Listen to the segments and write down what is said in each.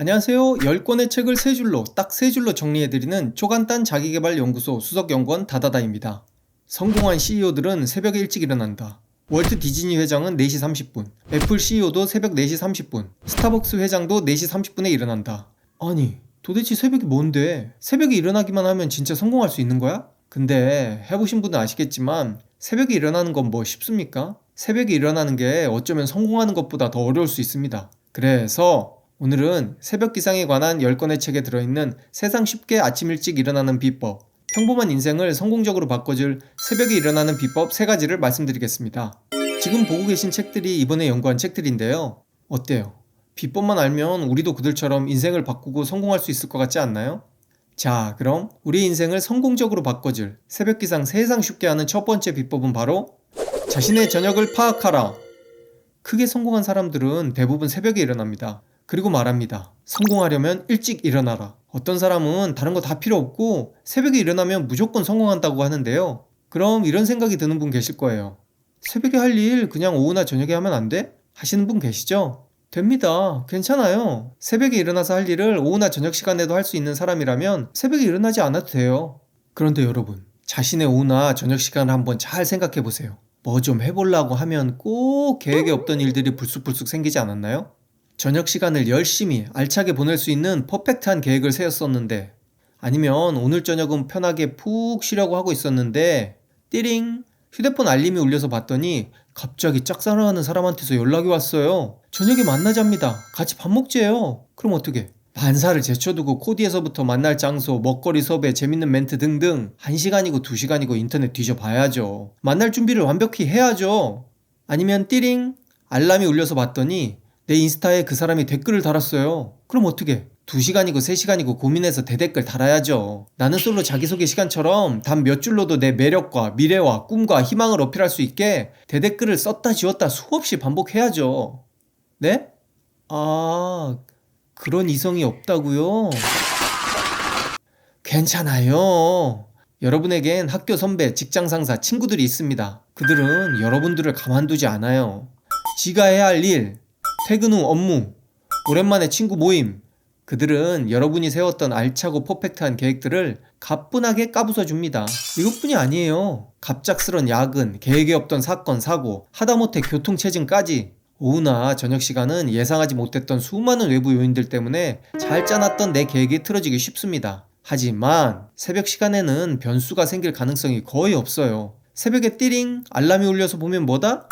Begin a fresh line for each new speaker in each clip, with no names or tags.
안녕하세요. 10권의 책을 3줄로, 딱 3줄로 정리해드리는 초간단 자기계발연구소 수석연구원 다다다입니다. 성공한 CEO들은 새벽에 일찍 일어난다. 월트 디즈니 회장은 4시 30분, 애플 CEO도 새벽 4시 30분, 스타벅스 회장도 4시 30분에 일어난다. 아니, 도대체 새벽이 뭔데? 새벽에 일어나기만 하면 진짜 성공할 수 있는 거야? 근데 해보신 분은 아시겠지만 새벽에 일어나는 건 뭐 쉽습니까? 새벽에 일어나는 게 어쩌면 성공하는 것보다 더 어려울 수 있습니다. 그래서 오늘은 새벽 기상에 관한 10권의 책에 들어있는 세상 쉽게 아침 일찍 일어나는 비법, 평범한 인생을 성공적으로 바꿔줄 새벽에 일어나는 비법 3가지를 말씀드리겠습니다. 지금 보고 계신 책들이 이번에 연구한 책들인데요. 어때요? 비법만 알면 우리도 그들처럼 인생을 바꾸고 성공할 수 있을 것 같지 않나요? 자, 그럼 우리 인생을 성공적으로 바꿔줄 새벽 기상 세상 쉽게 하는 첫 번째 비법은 바로 자신의 저녁을 파악하라. 크게 성공한 사람들은 대부분 새벽에 일어납니다. 그리고 말합니다. 성공하려면 일찍 일어나라. 어떤 사람은 다른 거 다 필요 없고 새벽에 일어나면 무조건 성공한다고 하는데요. 그럼 이런 생각이 드는 분 계실 거예요. 새벽에 할 일 그냥 오후나 저녁에 하면 안 돼? 하시는 분 계시죠? 됩니다. 괜찮아요. 새벽에 일어나서 할 일을 오후나 저녁 시간에도 할 수 있는 사람이라면 새벽에 일어나지 않아도 돼요. 그런데 여러분, 자신의 오후나 저녁 시간을 한번 잘 생각해 보세요. 뭐 좀 해보려고 하면 꼭 계획에 없던 일들이 불쑥불쑥 생기지 않았나요? 저녁 시간을 열심히 알차게 보낼 수 있는 퍼펙트한 계획을 세웠었는데, 아니면 오늘 저녁은 편하게 푹 쉬려고 하고 있었는데 띠링 휴대폰 알림이 울려서 봤더니 갑자기 짝사랑하는 사람한테서 연락이 왔어요. 저녁에 만나자입니다. 같이 밥 먹재요. 그럼 어떻게? 만사를 제쳐두고 코디에서부터 만날 장소, 먹거리 섭외, 재밌는 멘트 등등 1시간이고 2시간이고 인터넷 뒤져봐야죠. 만날 준비를 완벽히 해야죠. 아니면 띠링 알람이 울려서 봤더니 내 인스타에 그 사람이 댓글을 달았어요. 그럼 어떻게? 2시간이고 3시간이고 고민해서 대댓글 달아야죠. 나는 솔로 자기소개 시간처럼 단 몇 줄로도 내 매력과 미래와 꿈과 희망을 어필할 수 있게 대댓글을 썼다 지웠다 수없이 반복해야죠. 네? 아, 그런 이성이 없다고요? 괜찮아요. 여러분에겐 학교 선배, 직장 상사, 친구들이 있습니다. 그들은 여러분들을 가만두지 않아요. 지가 해야 할 일, 퇴근 후 업무, 오랜만에 친구 모임, 그들은 여러분이 세웠던 알차고 퍼펙트한 계획들을 가뿐하게 까부숴 줍니다. 이것뿐이 아니에요. 갑작스런 야근, 계획에 없던 사건, 사고, 하다못해 교통체증까지 오후나 저녁 시간은 예상하지 못했던 수많은 외부 요인들 때문에 잘 짜놨던 내 계획이 틀어지기 쉽습니다. 하지만 새벽 시간에는 변수가 생길 가능성이 거의 없어요. 새벽에 띠링 알람이 울려서 보면 뭐다?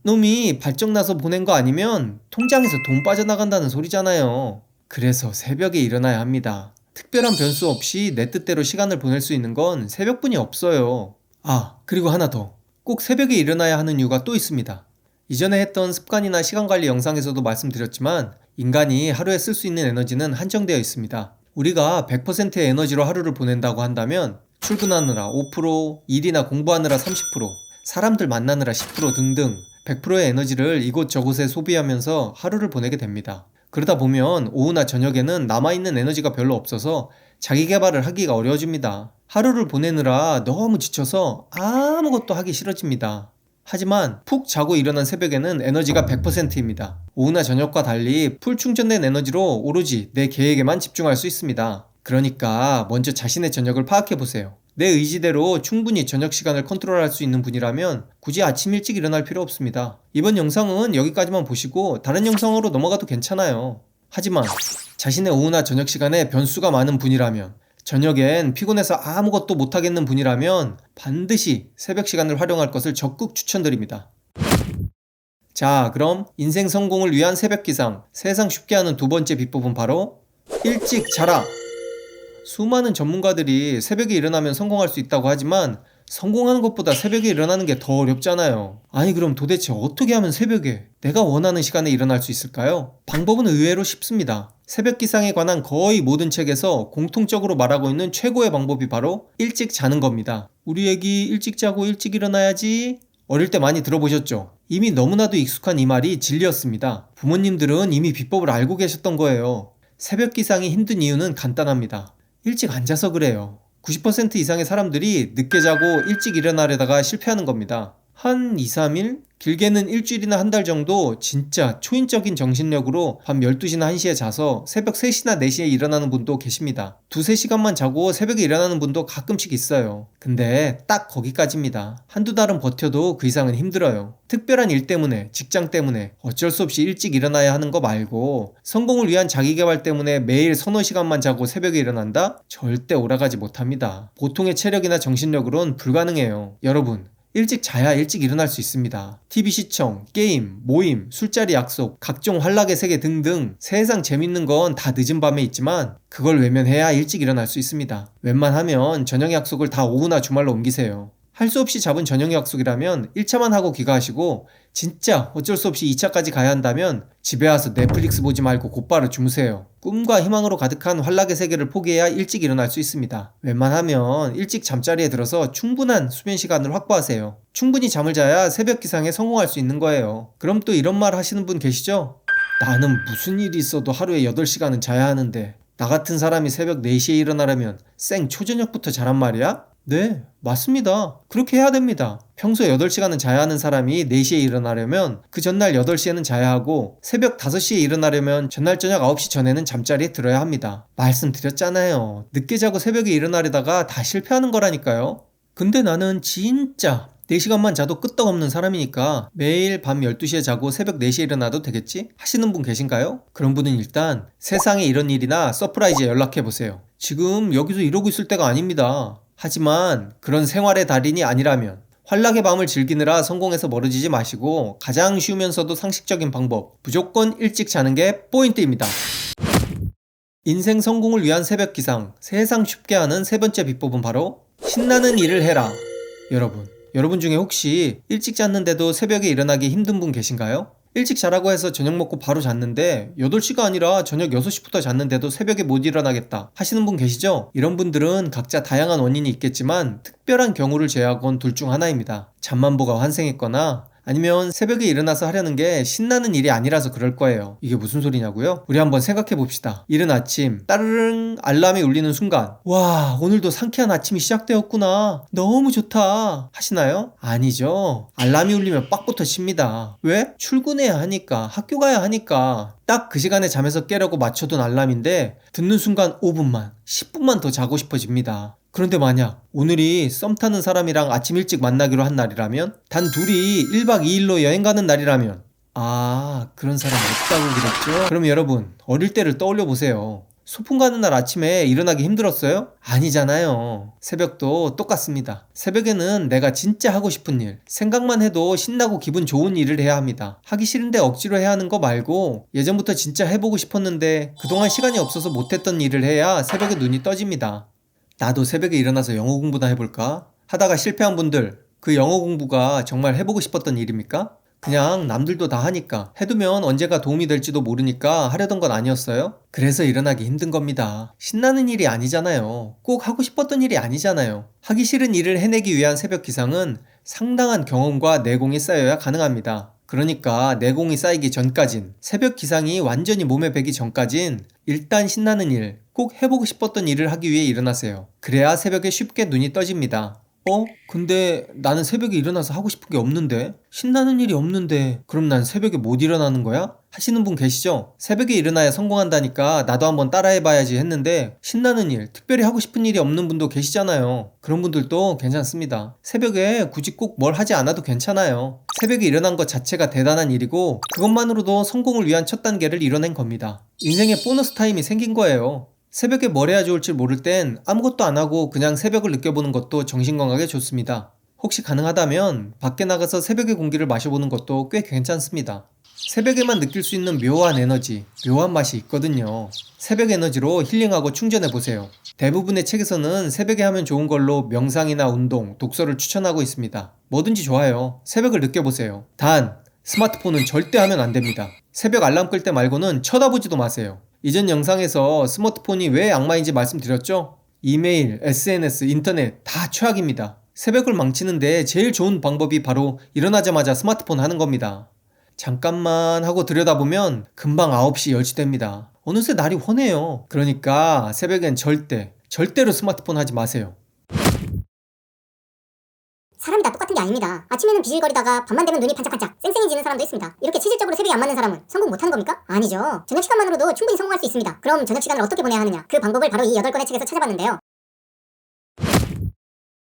놈이 발정나서 보낸 거 아니면 통장에서 돈 빠져나간다는 소리잖아요. 그래서 새벽에 일어나야 합니다. 특별한 변수 없이 내 뜻대로 시간을 보낼 수 있는 건 새벽뿐이 없어요. 아, 그리고 하나 더. 꼭 새벽에 일어나야 하는 이유가 또 있습니다. 이전에 했던 습관이나 시간관리 영상에서도 말씀드렸지만 인간이 하루에 쓸 수 있는 에너지는 한정되어 있습니다. 우리가 100%의 에너지로 하루를 보낸다고 한다면 출근하느라 5%, 일이나 공부하느라 30%, 사람들 만나느라 10% 등등 100%의 에너지를 이곳저곳에 소비하면서 하루를 보내게 됩니다. 그러다 보면 오후나 저녁에는 남아있는 에너지가 별로 없어서 자기 개발을 하기가 어려워집니다. 하루를 보내느라 너무 지쳐서 아무것도 하기 싫어집니다. 하지만 푹 자고 일어난 새벽에는 에너지가 100%입니다. 오후나 저녁과 달리 풀 충전된 에너지로 오로지 내 계획에만 집중할 수 있습니다. 그러니까 먼저 자신의 저녁을 파악해보세요. 내 의지대로 충분히 저녁 시간을 컨트롤할 수 있는 분이라면 굳이 아침 일찍 일어날 필요 없습니다. 이번 영상은 여기까지만 보시고 다른 영상으로 넘어가도 괜찮아요. 하지만 자신의 오후나 저녁 시간에 변수가 많은 분이라면, 저녁엔 피곤해서 아무것도 못하겠는 분이라면 반드시 새벽 시간을 활용할 것을 적극 추천드립니다. 자, 그럼 인생 성공을 위한 새벽 기상, 세상 쉽게 하는 두 번째 비법은 바로 일찍 자라. 수많은 전문가들이 새벽에 일어나면 성공할 수 있다고 하지만 성공하는 것보다 새벽에 일어나는 게 더 어렵잖아요. 아니, 그럼 도대체 어떻게 하면 새벽에 내가 원하는 시간에 일어날 수 있을까요? 방법은 의외로 쉽습니다. 새벽 기상에 관한 거의 모든 책에서 공통적으로 말하고 있는 최고의 방법이 바로 일찍 자는 겁니다. 우리 애기 일찍 자고 일찍 일어나야지. 어릴 때 많이 들어보셨죠? 이미 너무나도 익숙한 이 말이 진리였습니다. 부모님들은 이미 비법을 알고 계셨던 거예요. 새벽 기상이 힘든 이유는 간단합니다. 일찍 안 자서 그래요. 90% 이상의 사람들이 늦게 자고 일찍 일어나려다가 실패하는 겁니다. 한 2, 3일? 길게는 일주일이나 한 달 정도 진짜 초인적인 정신력으로 밤 12시나 1시에 자서 새벽 3시나 4시에 일어나는 분도 계십니다. 2, 3시간만 자고 새벽에 일어나는 분도 가끔씩 있어요. 근데 딱 거기까지입니다. 한두 달은 버텨도 그 이상은 힘들어요. 특별한 일 때문에, 직장 때문에 어쩔 수 없이 일찍 일어나야 하는 거 말고 성공을 위한 자기계발 때문에 매일 서너 시간만 자고 새벽에 일어난다? 절대 오라가지 못합니다. 보통의 체력이나 정신력으론 불가능해요. 여러분, 일찍 자야 일찍 일어날 수 있습니다. TV 시청, 게임, 모임, 술자리 약속, 각종 환락의 세계 등등 세상 재밌는 건 다 늦은 밤에 있지만 그걸 외면해야 일찍 일어날 수 있습니다. 웬만하면 저녁 약속을 다 오후나 주말로 옮기세요. 할 수 없이 잡은 저녁 약속이라면 1차만 하고 귀가하시고 진짜 어쩔 수 없이 2차까지 가야 한다면 집에 와서 넷플릭스 보지 말고 곧바로 주무세요. 꿈과 희망으로 가득한 환락의 세계를 포기해야 일찍 일어날 수 있습니다. 웬만하면 일찍 잠자리에 들어서 충분한 수면 시간을 확보하세요. 충분히 잠을 자야 새벽 기상에 성공할 수 있는 거예요. 그럼 또 이런 말 하시는 분 계시죠? 나는 무슨 일이 있어도 하루에 8시간은 자야 하는데 나 같은 사람이 새벽 4시에 일어나려면 생 초저녁부터 자란 말이야? 네, 맞습니다. 그렇게 해야 됩니다. 평소 8시간은 자야 하는 사람이 4시에 일어나려면 그 전날 8시에는 자야 하고 새벽 5시에 일어나려면 전날 저녁 9시 전에는 잠자리에 들어야 합니다. 말씀드렸잖아요. 늦게 자고 새벽에 일어나려다가 다 실패하는 거라니까요. 근데 나는 진짜 4시간만 자도 끄떡없는 사람이니까 매일 밤 12시에 자고 새벽 4시에 일어나도 되겠지? 하시는 분 계신가요? 그런 분은 일단 세상에 이런 일이나 서프라이즈에 연락해보세요. 지금 여기서 이러고 있을 때가 아닙니다. 하지만 그런 생활의 달인이 아니라면 환락의 밤을 즐기느라 성공해서 멀어지지 마시고 가장 쉬우면서도 상식적인 방법, 무조건 일찍 자는 게 포인트입니다. 인생 성공을 위한 새벽 기상, 세상 쉽게 하는 세 번째 비법은 바로 신나는 일을 해라. 여러분 중에 혹시 일찍 잤는데도 새벽에 일어나기 힘든 분 계신가요? 일찍 자라고 해서 저녁 먹고 바로 잤는데 8시가 아니라 저녁 6시부터 잤는데도 새벽에 못 일어나겠다 하시는 분 계시죠? 이런 분들은 각자 다양한 원인이 있겠지만 특별한 경우를 제외하곤 둘 중 하나입니다. 잠만보가 환생했거나 아니면 새벽에 일어나서 하려는 게 신나는 일이 아니라서 그럴 거예요. 이게 무슨 소리냐고요? 우리 한번 생각해 봅시다. 이른 아침 따르릉 알람이 울리는 순간 와, 오늘도 상쾌한 아침이 시작되었구나, 너무 좋다 하시나요? 아니죠. 알람이 울리면 빡부터 칩니다. 왜? 출근해야 하니까, 학교 가야 하니까. 딱 그 시간에 잠에서 깨려고 맞춰둔 알람인데 듣는 순간 5분만, 10분만 더 자고 싶어집니다. 그런데 만약 오늘이 썸 타는 사람이랑 아침 일찍 만나기로 한 날이라면, 단 둘이 1박 2일로 여행 가는 날이라면, 그런 사람 없다고 그랬죠? 그럼 여러분, 어릴 때를 떠올려 보세요. 소풍 가는 날 아침에 일어나기 힘들었어요? 아니잖아요. 새벽도 똑같습니다. 새벽에는 내가 진짜 하고 싶은 일, 생각만 해도 신나고 기분 좋은 일을 해야 합니다. 하기 싫은데 억지로 해야 하는 거 말고 예전부터 진짜 해보고 싶었는데 그동안 시간이 없어서 못했던 일을 해야 새벽에 눈이 떠집니다. 나도 새벽에 일어나서 영어 공부나 해볼까? 하다가 실패한 분들, 그 영어 공부가 정말 해보고 싶었던 일입니까? 그냥 남들도 다 하니까, 해두면 언제가 도움이 될지도 모르니까 하려던 건 아니었어요? 그래서 일어나기 힘든 겁니다. 신나는 일이 아니잖아요. 꼭 하고 싶었던 일이 아니잖아요. 하기 싫은 일을 해내기 위한 새벽 기상은 상당한 경험과 내공이 쌓여야 가능합니다. 그러니까 내공이 쌓이기 전까진, 새벽 기상이 완전히 몸에 배기 전까진 일단 신나는 일, 꼭 해보고 싶었던 일을 하기 위해 일어나세요. 그래야 새벽에 쉽게 눈이 떠집니다. 근데 나는 새벽에 일어나서 하고 싶은 게 없는데? 신나는 일이 없는데 그럼 난 새벽에 못 일어나는 거야? 하시는 분 계시죠? 새벽에 일어나야 성공한다니까 나도 한번 따라해봐야지 했는데 신나는 일, 특별히 하고 싶은 일이 없는 분도 계시잖아요. 그런 분들도 괜찮습니다. 새벽에 굳이 꼭 뭘 하지 않아도 괜찮아요. 새벽에 일어난 것 자체가 대단한 일이고 그것만으로도 성공을 위한 첫 단계를 이뤄낸 겁니다. 인생에 보너스 타임이 생긴 거예요. 새벽에 뭘 해야 좋을지 모를 땐 아무것도 안 하고 그냥 새벽을 느껴보는 것도 정신건강에 좋습니다. 혹시 가능하다면 밖에 나가서 새벽의 공기를 마셔보는 것도 꽤 괜찮습니다. 새벽에만 느낄 수 있는 묘한 에너지, 묘한 맛이 있거든요. 새벽 에너지로 힐링하고 충전해보세요. 대부분의 책에서는 새벽에 하면 좋은 걸로 명상이나 운동, 독서를 추천하고 있습니다. 뭐든지 좋아요. 새벽을 느껴보세요. 단, 스마트폰은 절대 하면 안 됩니다. 새벽 알람 끌 때 말고는 쳐다보지도 마세요. 이전 영상에서 스마트폰이 왜 악마인지 말씀드렸죠? 이메일, SNS, 인터넷 다 최악입니다. 새벽을 망치는데 제일 좋은 방법이 바로 일어나자마자 스마트폰 하는 겁니다. 잠깐만 하고 들여다보면 금방 9시, 10시 됩니다. 어느새 날이 훤해요. 그러니까 새벽엔 절대로 스마트폰 하지 마세요.
사람이 다 똑같은 게 아닙니다. 아침에는 비실거리다가 밤만 되면 눈이 반짝반짝 쌩쌩해지는 사람도 있습니다. 이렇게 체질적으로 새벽이 안 맞는 사람은 성공 못하는 겁니까? 아니죠. 저녁 시간만으로도 충분히 성공할 수 있습니다. 그럼 저녁 시간을 어떻게 보내야 하느냐? 그 방법을 바로 이 8권의 책에서 찾아봤는데요.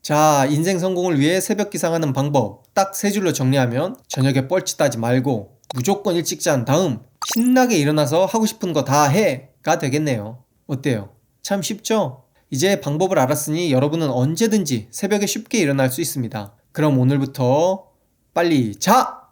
자, 인생 성공을 위해 새벽 기상하는 방법 딱 3줄로 정리하면 저녁에 뻘짓하지 말고 무조건 일찍 잔 다음 신나게 일어나서 하고 싶은 거 다 해가 되겠네요. 어때요? 참 쉽죠? 이제 방법을 알았으니 여러분은 언제든지 새벽에 쉽게 일어날 수 있습니다. 그럼 오늘부터 빨리 자!